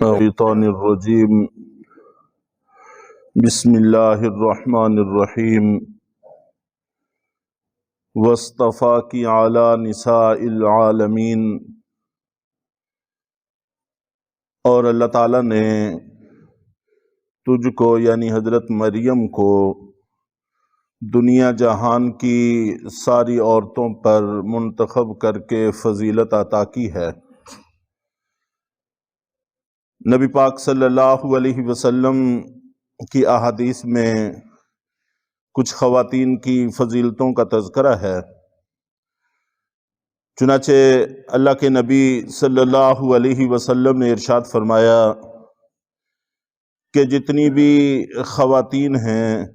الشیطان الرجیم بسم اللہ الرحمن الرحیم واصطفاک علی نساء العالمین۔ اور اللہ تعالیٰ نے تجھ کو یعنی حضرت مریم کو دنیا جہان کی ساری عورتوں پر منتخب کر کے فضیلت عطا کی ہے۔ نبی پاک صلی اللہ علیہ وسلم کی احادیث میں کچھ خواتین کی فضیلتوں کا تذکرہ ہے۔ چنانچہ اللہ کے نبی صلی اللہ علیہ وسلم نے ارشاد فرمایا کہ جتنی بھی خواتین ہیں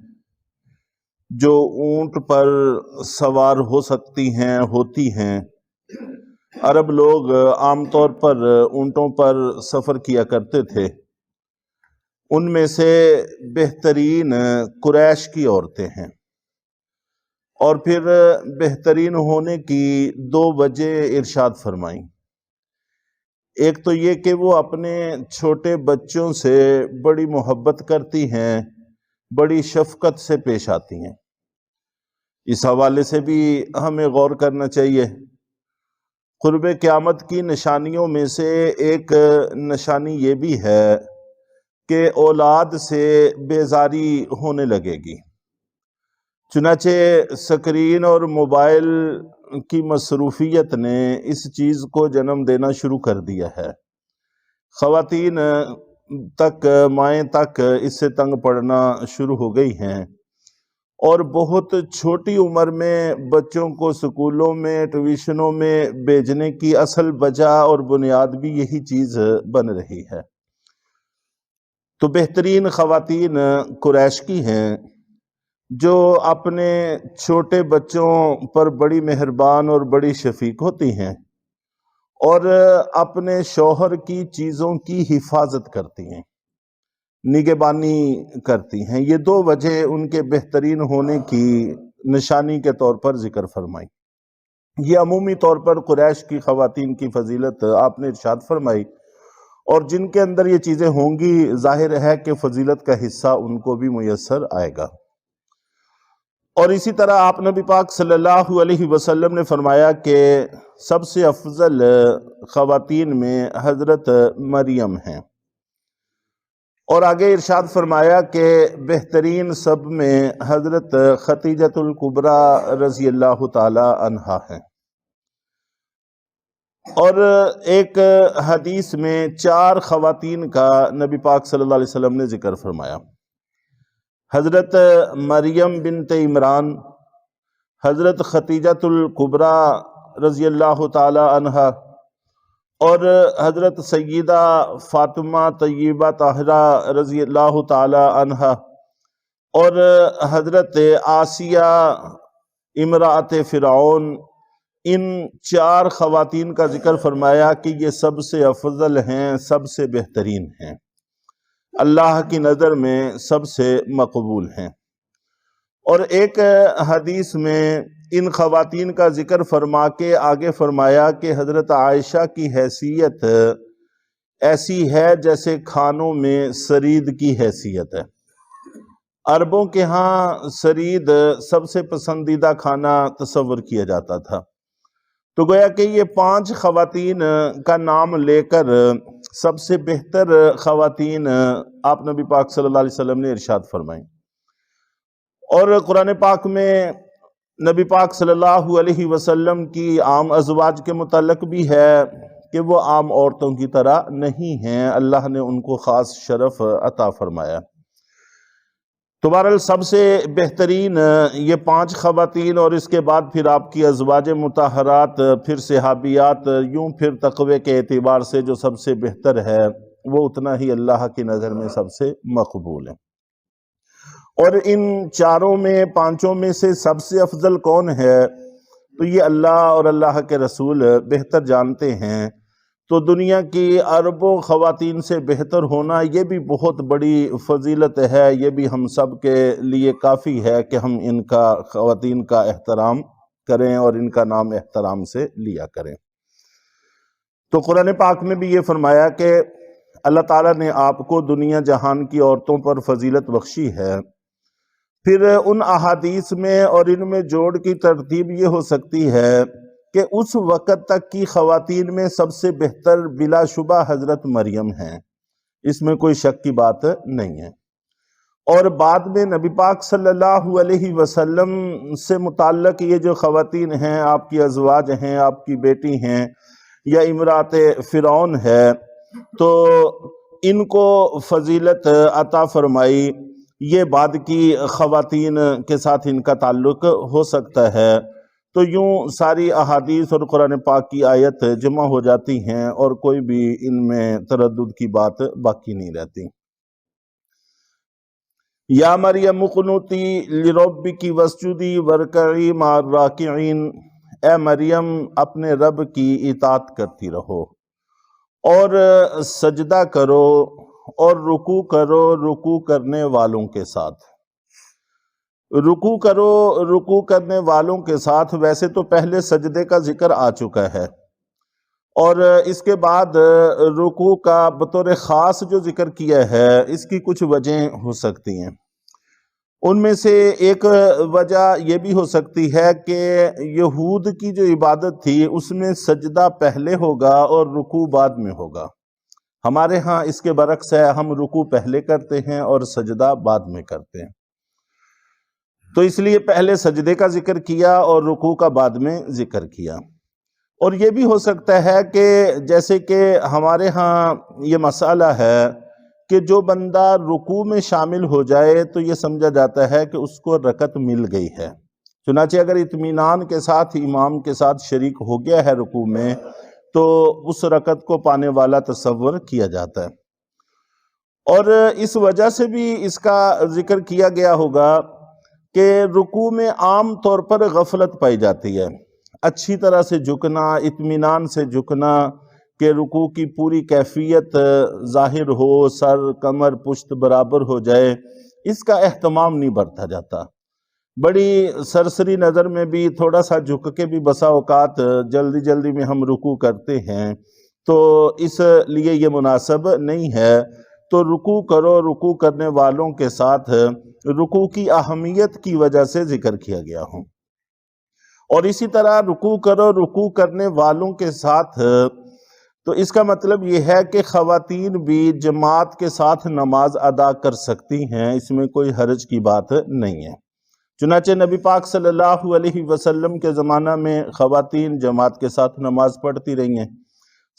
جو اونٹ پر سوار ہو سکتی ہیں ہوتی ہیں، عرب لوگ عام طور پر اونٹوں پر سفر کیا کرتے تھے، ان میں سے بہترین قریش کی عورتیں ہیں۔ اور پھر بہترین ہونے کی دو وجہ ارشاد فرمائیں۔ ایک تو یہ کہ وہ اپنے چھوٹے بچوں سے بڑی محبت کرتی ہیں، بڑی شفقت سے پیش آتی ہیں۔ اس حوالے سے بھی ہمیں غور کرنا چاہیے۔ قرب قیامت کی نشانیوں میں سے ایک نشانی یہ بھی ہے کہ اولاد سے بیزاری ہونے لگے گی۔ چنانچہ اسکرین اور موبائل کی مصروفیت نے اس چیز کو جنم دینا شروع کر دیا ہے۔ خواتین تک، مائیں تک اس سے تنگ پڑنا شروع ہو گئی ہیں، اور بہت چھوٹی عمر میں بچوں کو سکولوں میں، ٹیوشنوں میں بھیجنے کی اصل وجہ اور بنیاد بھی یہی چیز بن رہی ہے۔ تو بہترین خواتین قریش کی ہیں جو اپنے چھوٹے بچوں پر بڑی مہربان اور بڑی شفیق ہوتی ہیں، اور اپنے شوہر کی چیزوں کی حفاظت کرتی ہیں، نگہبانی کرتی ہیں۔ یہ دو وجہ ان کے بہترین ہونے کی نشانی کے طور پر ذکر فرمائی۔ یہ عمومی طور پر قریش کی خواتین کی فضیلت آپ نے ارشاد فرمائی، اور جن کے اندر یہ چیزیں ہوں گی ظاہر ہے کہ فضیلت کا حصہ ان کو بھی میسر آئے گا۔ اور اسی طرح آپ نبی پاک صلی اللہ علیہ وسلم نے فرمایا کہ سب سے افضل خواتین میں حضرت مریم ہیں، اور آگے ارشاد فرمایا کہ بہترین سب میں حضرت خدیجۃ الکبریٰ رضی اللہ تعالی عنہا ہیں۔ اور ایک حدیث میں 4 خواتین کا نبی پاک صلی اللہ علیہ وسلم نے ذکر فرمایا۔ حضرت مریم بنت عمران، حضرت خدیجۃ الکبریٰ رضی اللہ تعالی عنہا، اور حضرت سیدہ فاطمہ طیبہ طاہرہ رضی اللہ تعالی عنہا، اور حضرت آسیہ امرأت فرعون۔ ان 4 خواتین کا ذکر فرمایا کہ یہ سب سے افضل ہیں، سب سے بہترین ہیں، اللہ کی نظر میں سب سے مقبول ہیں۔ اور ایک حدیث میں ان خواتین کا ذکر فرما کے آگے فرمایا کہ حضرت عائشہ کی حیثیت ایسی ہے جیسے کھانوں میں سرید کی حیثیت ہے۔ عربوں کے ہاں سرید سب سے پسندیدہ کھانا تصور کیا جاتا تھا۔ تو گویا کہ یہ 5 خواتین کا نام لے کر سب سے بہتر خواتین آپ نبی پاک صلی اللہ علیہ وسلم نے ارشاد فرمائیں۔ اور قرآن پاک میں نبی پاک صلی اللہ علیہ وسلم کی عام ازواج کے متعلق بھی ہے کہ وہ عام عورتوں کی طرح نہیں ہیں، اللہ نے ان کو خاص شرف عطا فرمایا۔ تو بہرحال سب سے بہترین یہ 5 خواتین، اور اس کے بعد پھر آپ کی ازواج مطہرات، پھر صحابیات، یوں پھر تقوی کے اعتبار سے جو سب سے بہتر ہے وہ اتنا ہی اللہ کی نظر میں سب سے مقبول ہے۔ اور ان 4 میں 5 میں سے سب سے افضل کون ہے تو یہ اللہ اور اللہ کے رسول بہتر جانتے ہیں۔ تو دنیا کی اربوں خواتین سے بہتر ہونا یہ بھی بہت بڑی فضیلت ہے، یہ بھی ہم سب کے لیے کافی ہے کہ ہم ان کا، خواتین کا احترام کریں اور ان کا نام احترام سے لیا کریں۔ تو قرآن پاک میں بھی یہ فرمایا کہ اللہ تعالیٰ نے آپ کو دنیا جہان کی عورتوں پر فضیلت بخشی ہے۔ پھر ان احادیث میں اور ان میں جوڑ کی ترتیب یہ ہو سکتی ہے کہ اس وقت تک کی خواتین میں سب سے بہتر بلا شبہ حضرت مریم ہیں، اس میں کوئی شک کی بات نہیں ہے۔ اور بعد میں نبی پاک صلی اللہ علیہ وسلم سے متعلق یہ جو خواتین ہیں، آپ کی ازواج ہیں، آپ کی بیٹی ہیں یا امرات فرعون ہے، تو ان کو فضیلت عطا فرمائی۔ یہ بعد کی خواتین کے ساتھ ان کا تعلق ہو سکتا ہے۔ تو یوں ساری احادیث اور قرآن پاک کی آیت جمع ہو جاتی ہیں اور کوئی بھی ان میں تردد کی بات باقی نہیں رہتی۔ یا مریم اقنتی لربکی واسجدی وارکعی مع الراکعین، اے مریم اپنے رب کی اطاعت کرتی رہو اور سجدہ کرو اور رکوع کرو رکوع کرنے والوں کے ساتھ۔ رکوع کرو رکوع کرنے والوں کے ساتھ، ویسے تو پہلے سجدے کا ذکر آ چکا ہے، اور اس کے بعد رکوع کا بطور خاص جو ذکر کیا ہے، اس کی کچھ وجہیں ہو سکتی ہیں۔ ان میں سے ایک وجہ یہ بھی ہو سکتی ہے کہ یہود کی جو عبادت تھی اس میں سجدہ پہلے ہوگا اور رکوع بعد میں ہوگا۔ ہمارے ہاں اس کے برعکس ہے، ہم رکوع پہلے کرتے ہیں اور سجدہ بعد میں کرتے ہیں، تو اس لیے پہلے سجدے کا ذکر کیا اور رکوع کا بعد میں ذکر کیا۔ اور یہ بھی ہو سکتا ہے کہ جیسے کہ ہمارے ہاں یہ مسئلہ ہے کہ جو بندہ رکوع میں شامل ہو جائے تو یہ سمجھا جاتا ہے کہ اس کو رکعت مل گئی ہے، چنانچہ اگر اطمینان کے ساتھ امام کے ساتھ شریک ہو گیا ہے رکوع میں تو اس رکعت کو پانے والا تصور کیا جاتا ہے۔ اور اس وجہ سے بھی اس کا ذکر کیا گیا ہوگا کہ رکوع میں عام طور پر غفلت پائی جاتی ہے، اچھی طرح سے جھکنا، اطمینان سے جھکنا کہ رکوع کی پوری کیفیت ظاہر ہو، سر کمر پشت برابر ہو جائے، اس کا اہتمام نہیں برتا جاتا۔ بڑی سرسری نظر میں بھی تھوڑا سا جھک کے بھی بسا اوقات جلدی جلدی میں ہم رکوع کرتے ہیں، تو اس لیے یہ مناسب نہیں ہے۔ تو رکوع کرو رکوع کرنے والوں کے ساتھ، رکوع کی اہمیت کی وجہ سے ذکر کیا گیا ہوں۔ اور اسی طرح رکوع کرو رکوع کرنے والوں کے ساتھ، تو اس کا مطلب یہ ہے کہ خواتین بھی جماعت کے ساتھ نماز ادا کر سکتی ہیں، اس میں کوئی حرج کی بات نہیں ہے۔ چنانچہ نبی پاک صلی اللہ علیہ وسلم کے زمانہ میں خواتین جماعت کے ساتھ نماز پڑھتی رہی ہیں۔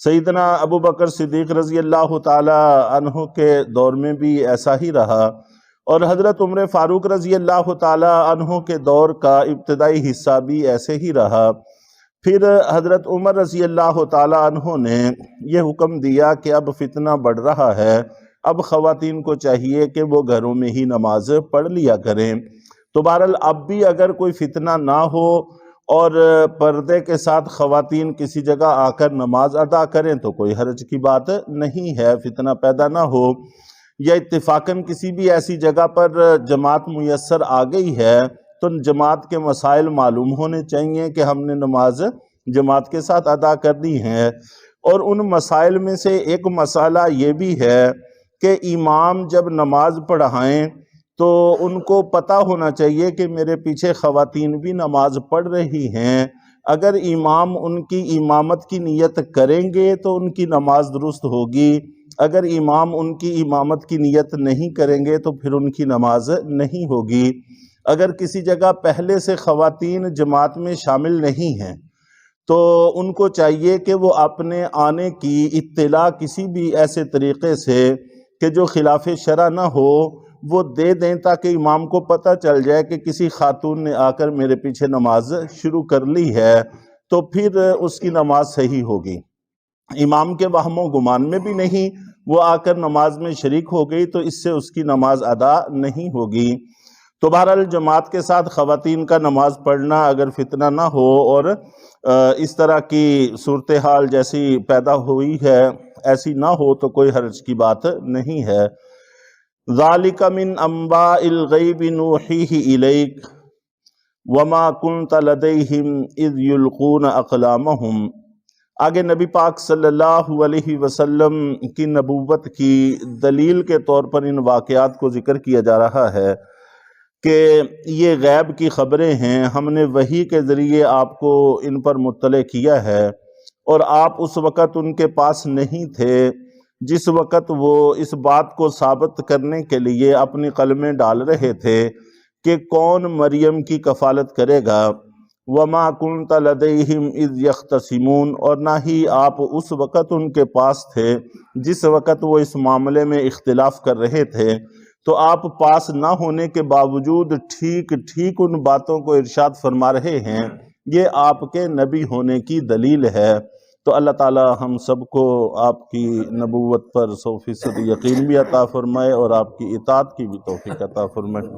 سیدنا ابو بکر صدیق رضی اللہ تعالی عنہ کے دور میں بھی ایسا ہی رہا، اور حضرت عمر فاروق رضی اللہ تعالی عنہ کے دور کا ابتدائی حصہ بھی ایسے ہی رہا۔ پھر حضرت عمر رضی اللہ تعالی عنہ نے یہ حکم دیا کہ اب فتنہ بڑھ رہا ہے، اب خواتین کو چاہیے کہ وہ گھروں میں ہی نماز پڑھ لیا کریں۔ تو بہرحال اب بھی اگر کوئی فتنہ نہ ہو اور پردے کے ساتھ خواتین کسی جگہ آ کر نماز ادا کریں تو کوئی حرج کی بات نہیں ہے، فتنہ پیدا نہ ہو، یا اتفاقاً کسی بھی ایسی جگہ پر جماعت میسر آ گئی ہے تو جماعت کے مسائل معلوم ہونے چاہیے کہ ہم نے نماز جماعت کے ساتھ ادا کرنی ہے۔ اور ان مسائل میں سے ایک مسئلہ یہ بھی ہے کہ امام جب نماز پڑھائیں تو ان کو پتہ ہونا چاہیے کہ میرے پیچھے خواتین بھی نماز پڑھ رہی ہیں، اگر امام ان کی امامت کی نیت کریں گے تو ان کی نماز درست ہوگی، اگر امام ان کی امامت کی نیت نہیں کریں گے تو پھر ان کی نماز نہیں ہوگی۔ اگر کسی جگہ پہلے سے خواتین جماعت میں شامل نہیں ہیں تو ان کو چاہیے کہ وہ اپنے آنے کی اطلاع کسی بھی ایسے طریقے سے کہ جو خلاف شرع نہ ہو وہ دے دیں، تاکہ امام کو پتہ چل جائے کہ کسی خاتون نے آ کر میرے پیچھے نماز شروع کر لی ہے، تو پھر اس کی نماز صحیح ہوگی۔ امام کے وہم و گمان میں بھی نہیں، وہ آ کر نماز میں شریک ہو گئی تو اس سے اس کی نماز ادا نہیں ہوگی۔ تو بہرحال جماعت کے ساتھ خواتین کا نماز پڑھنا اگر فتنہ نہ ہو اور اس طرح کی صورتحال جیسی پیدا ہوئی ہے ایسی نہ ہو تو کوئی حرج کی بات نہیں ہے۔ ذَلِكَ مِنْ أَنْبَاءِ الْغَيْبِ نُوحِيهِ إِلَيْكَ وَمَا كُنْتَ لَدَيْهِمْ إِذْ يُلْقُونَ أَقْلَامَهُمْ آگے نبی پاک صلی اللہ علیہ وسلم کی نبوت کی دلیل کے طور پر ان واقعات کو ذکر کیا جا رہا ہے کہ یہ غیب کی خبریں ہیں، ہم نے وحی کے ذریعے آپ کو ان پر مطلع کیا ہے، اور آپ اس وقت ان کے پاس نہیں تھے جس وقت وہ اس بات کو ثابت کرنے کے لیے اپنی قلمیں ڈال رہے تھے کہ کون مریم کی کفالت کرے گا۔ وَمَا كُنْتَ لَدَيْهِمْ إِذْ يَخْتَصِمُونَ، اور نہ ہی آپ اس وقت ان کے پاس تھے جس وقت وہ اس معاملے میں اختلاف کر رہے تھے، تو آپ پاس نہ ہونے کے باوجود ٹھیک ٹھیک ان باتوں کو ارشاد فرما رہے ہیں، یہ آپ کے نبی ہونے کی دلیل ہے۔ تو اللہ تعالی ہم سب کو آپ کی نبوت پر 100% یقین بھی عطا فرمائے اور آپ کی اطاعت کی بھی توفیق عطا فرمائے۔